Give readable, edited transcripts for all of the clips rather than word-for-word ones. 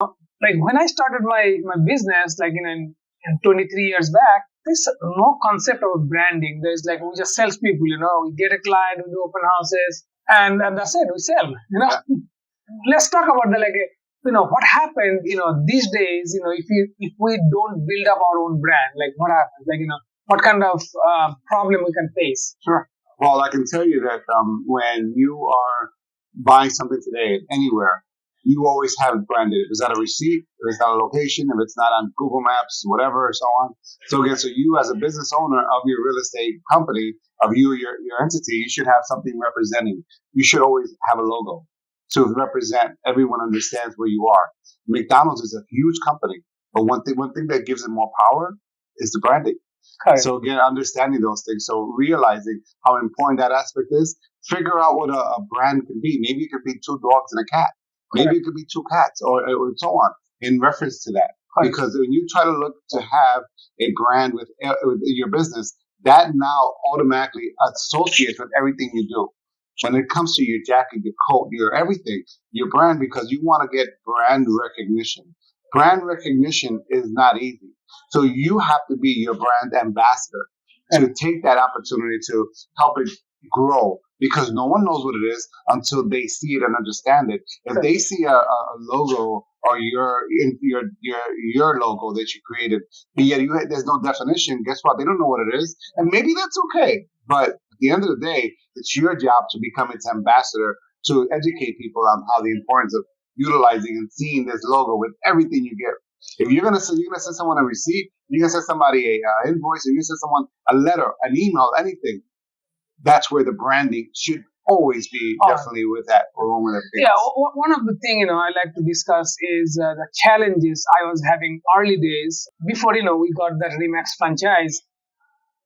Like when I started my business, like in 23 years back, there's no concept of branding. There's like we just salespeople, we get a client, we do open houses, and that's it. We sell, Let's talk about the what happened, these days, if we don't build up our own brand, like what happens, what kind of problem we can face. Sure. Well, I can tell you that when you are buying something today anywhere, you always have it branded. If it's not a receipt, if it's not a location, if it's not on Google Maps, whatever, so on. So again, so you as a business owner of your real estate company, of your entity, you should have something representing. You should always have a logo to represent. Everyone understands where you are. McDonald's is a huge company, but one thing that gives it more power is the branding. Correct. So again, understanding those things. So realizing how important that aspect is. Figure out what a brand can be. Maybe it could be two dogs and a cat. Maybe it could be two cats or so on in reference to that. Correct. Because when you try to look to have a brand with your business, that now automatically associates with everything you do. When it comes to your jacket, your coat, your everything, your brand, because you want to get brand recognition. Brand recognition is not easy. So you have to be your brand ambassador to take that opportunity to help it grow, because no one knows what it is until they see it and understand it. If they see a logo or your logo that you created, but yet there's no definition, guess what? They don't know what it is, and maybe that's okay. But at the end of the day, it's your job to become its ambassador to educate people on how the importance of utilizing and seeing this logo with everything you get. If you're gonna send someone a receipt, you're gonna send somebody a invoice, or you're gonna send someone a letter, an email, anything. That's where the branding should always be definitely with that or with that. Yeah, one of the thing I like to discuss is the challenges I was having early days before we got that Remax franchise.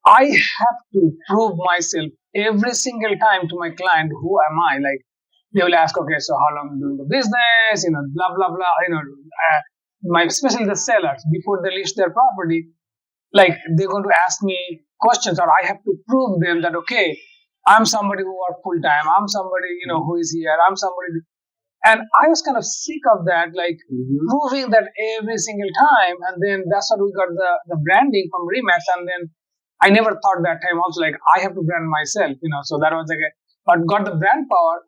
I have to prove myself every single time to my client. Who am I? Like they will ask, okay, so how long you doing the business? Blah blah blah. Especially the sellers before they list their property, like they're going to ask me questions, or I have to prove them that okay, I'm somebody who works full time. I'm somebody who is here. I'm somebody, and I was kind of sick of that, like proving that every single time. And then that's how we got the branding from Remax. And then I never thought that time also like I have to brand myself, So that was like but got the brand power,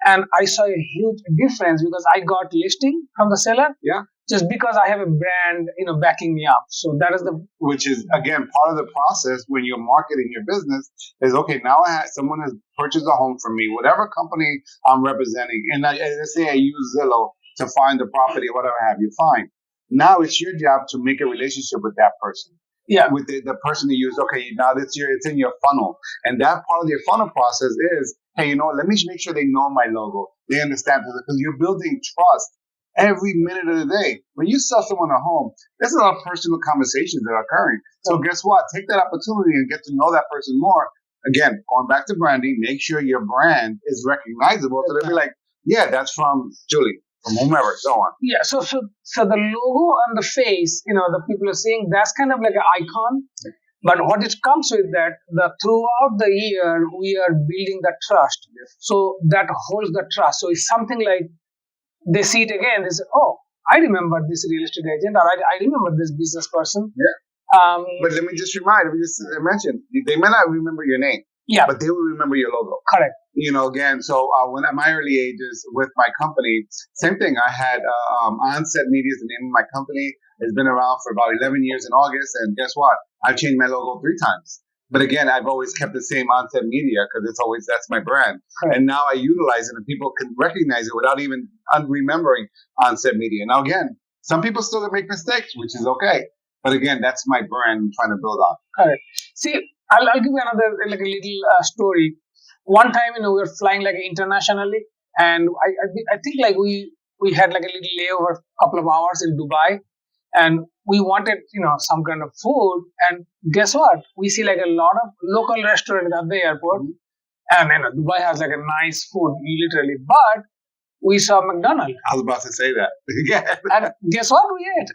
and I saw a huge difference because I got listing from the seller. Yeah. Just because I have a brand, backing me up. So that is which is again part of the process when you're marketing your business is okay. Now someone has purchased a home from me, whatever company I'm representing, and let's say I use Zillow to find the property or whatever have you. Fine. Now it's your job to make a relationship with that person. Yeah. With the person you use. Okay, now it's in your funnel, and that part of your funnel process is, hey, let me make sure they know my logo. They understand because you're building trust every minute of the day. When you sell someone a home, there's a lot of personal conversations that are occurring. So guess what? Take that opportunity and get to know that person more. Again, going back to branding, make sure your brand is recognizable. So they'll be like, yeah, that's from Julie, from whomever, so on. Yeah, so the logo on the face, the people are saying that's kind of like an icon. But what it comes with that, throughout the year, we are building that trust. So that holds the trust. So it's something like, they see it again, they say, oh, I remember this real estate agent, or I remember this business person. Yeah. But let me just mention, they may not remember your name. Yeah. But they will remember your logo. Correct. Again, so when at my early ages with my company, same thing. I had Onset Media is the name of my company. It's been around for about 11 years in August. And guess what? I've changed my logo 3 times. But again, I've always kept the same Onset Media because that's my brand. Correct. And now I utilize it and people can recognize it without even remembering Onset Media. Now again, some people still make mistakes, which is okay. But again, that's my brand I'm trying to build on. Correct. See, I'll give you another like a little story. One time, we were flying like internationally, and I think like we had like a little layover, couple of hours in Dubai, and we wanted some kind of food. And guess what? We see like a lot of local restaurants at the airport, and Dubai has like a nice food, literally. But we saw McDonald's. I was about to say that. And guess what we ate?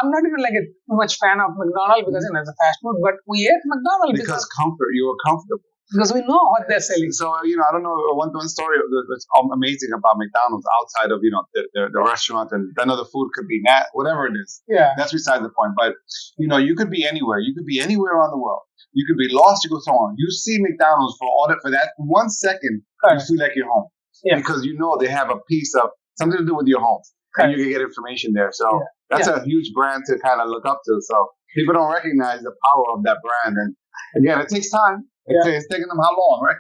I'm not even like a too much fan of McDonald's because it's a fast food, but we ate McDonald's because comfort. You were comfortable. because we know what they're selling. So, I don't know, one story that's amazing about McDonald's outside of, the restaurant, and I know the food could be whatever it is. Yeah. That's beside the point. But, you could be anywhere. You could be anywhere around the world. You could be lost. You go so on. You see McDonald's for that 1 second, you feel like you're home. Yeah. Because they have a piece of something to do with your home. And you can get information there. So that's a huge brand to kind of look up to. So people don't recognize the power of that brand. And again, it takes time. It's taking them how long, right?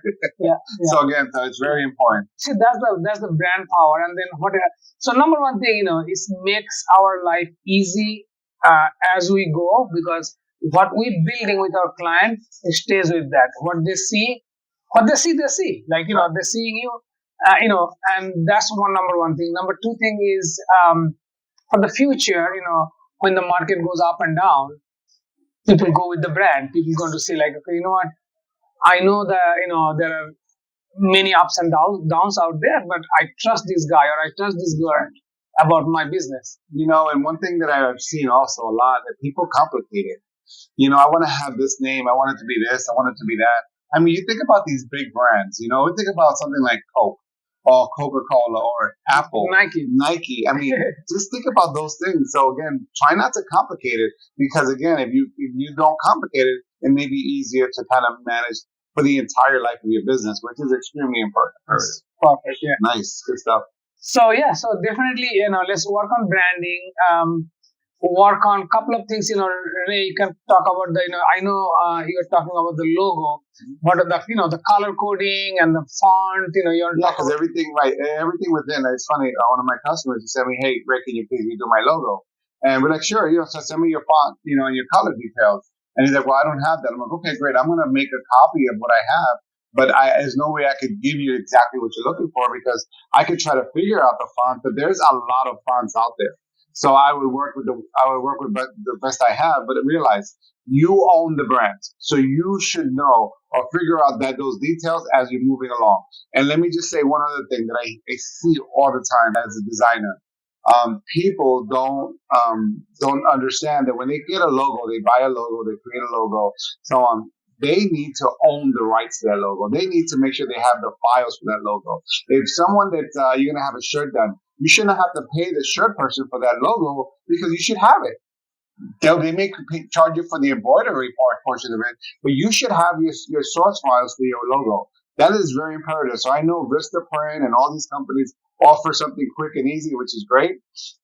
So again, it's very important. See, that's the brand power. And then so number one thing, is makes our life easy as we go, because what we're building with our client, it stays with that. What they see, they see. Like, they're seeing you, and that's number one thing. Number two thing is, for the future, when the market goes up and down, people go with the brand. People are going to say like, okay, you know what? I know that, there are many ups and downs out there, but I trust this guy or I trust this girl about my business. And one thing that I've seen also a lot, that people complicate it. I want to have this name. I want it to be this. I want it to be that. I mean, you think about these big brands, think about something like Coke or Coca-Cola or Apple, Nike. I mean, just think about those things. So again, try not to complicate it, because again, if you don't complicate it, it may be easier to kind of manage for the entire life of your business, which is extremely important. Perfect. Yeah. Nice. Good stuff. So definitely, let's work on branding. Work on a couple of things. Renee, you can talk about I know you're talking about the logo, but the color coding and the font. Because everything within. It's funny. One of my customers, he said to me, "Hey, Ray, can you please redo my logo?" And we're like, "Sure." So send me your font, and your color details. And he's like, "Well, I don't have that." I'm like, "Okay, great. I'm going to make a copy of what I have, but there's no way I could give you exactly what you're looking for, because I could try to figure out the font, but there's a lot of fonts out there." So I would work with the best I have, but realize you own the brand, so you should know or figure out those details as you're moving along. And let me just say one other thing that I see all the time as a designer. People don't understand that when they get a logo, they buy a logo, they create a logo, so on. They need to own the rights to that logo. They need to make sure they have the files for that logo. If someone that you're going to have a shirt done, you shouldn't have to pay the shirt person for that logo, because you should have it. They may charge you for the embroidery portion of it, but you should have your source files for your logo. That is very imperative. So I know Vistaprint and all these companies offer something quick and easy, which is great,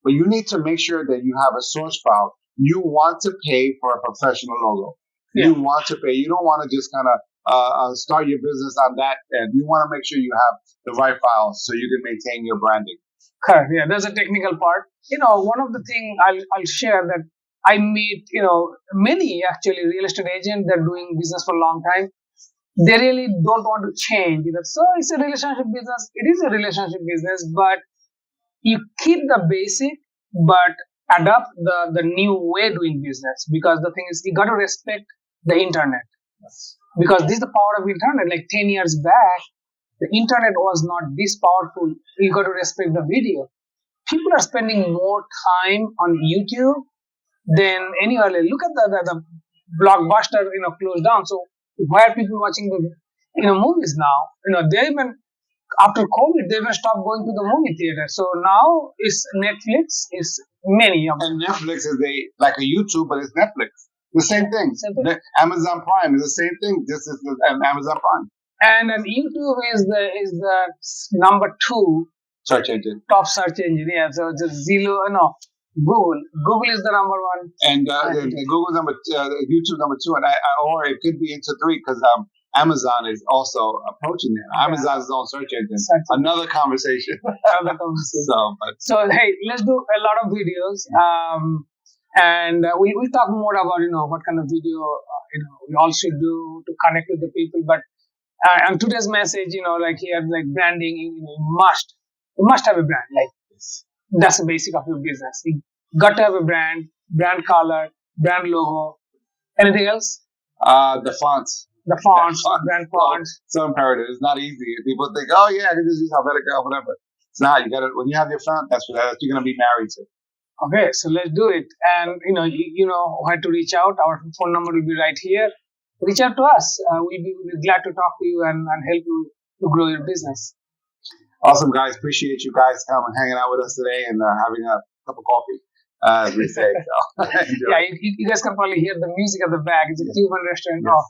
but you need to make sure that you have a source file. You want to pay for a professional logo. Yeah. You want to pay. You don't want to just kind of start your business on that end. You want to make sure you have the right files so you can maintain your branding. Correct. Yeah, there's a technical part. One of the things I'll share that I meet, many actually real estate agents that are doing business for a long time. They really don't want to change. So it's a relationship business. It is a relationship business, but you keep the basic, but adapt the new way doing business. Because the thing is, you got to respect the internet. Because this is the power of internet. Like 10 years back, the internet was not this powerful. You got to respect the video. People are spending more time on YouTube than any other. Look at the Blockbuster, closed down. So why are people watching the movies now? They even after COVID, they even stopped going to the movie theater. So now it's Netflix. Is many of them. And Netflix is like a YouTube, but it's Netflix. The same thing. Amazon Prime is the same thing. This is Amazon Prime. And then YouTube is the number 2 search engine. Top search engine. Yeah. So it's Zillow. No. Google. Google is the number 1. And Google's YouTube number 2, and or it could be into 3, because Amazon is also approaching it. Amazon's own search engine. Another conversation. So hey, let's do a lot of videos. And we talk more about what kind of video we all should do to connect with the people. But and today's message, like here, like branding, you must have a brand. Like that's the basic of your business. You got to have a brand color, brand logo. Anything else? The fonts. The fonts, brand fonts. So imperative. It's not easy. People think, oh yeah, I can just use Helvetica, whatever. It's not. You got to, when you have your font, that's what you're going to be married to. Okay, so let's do it. And you know where to reach out. Our phone number will be right here. reach out to us. We'll be glad to talk to you and help you to grow your business. Awesome, guys. Appreciate you guys coming, hanging out with us today, and having a cup of coffee, as we say. So, Yeah, you guys can probably hear the music at the back. It's a Cuban restaurant. Yes. Oh,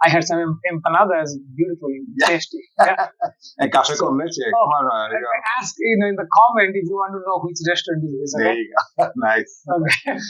I had some empanadas, beautiful, tasty. Yeah. And café con leche. Come on, there you go. Ask in the comment if you want to know which restaurant it is. There Okay. you go. Nice. Okay. Awesome.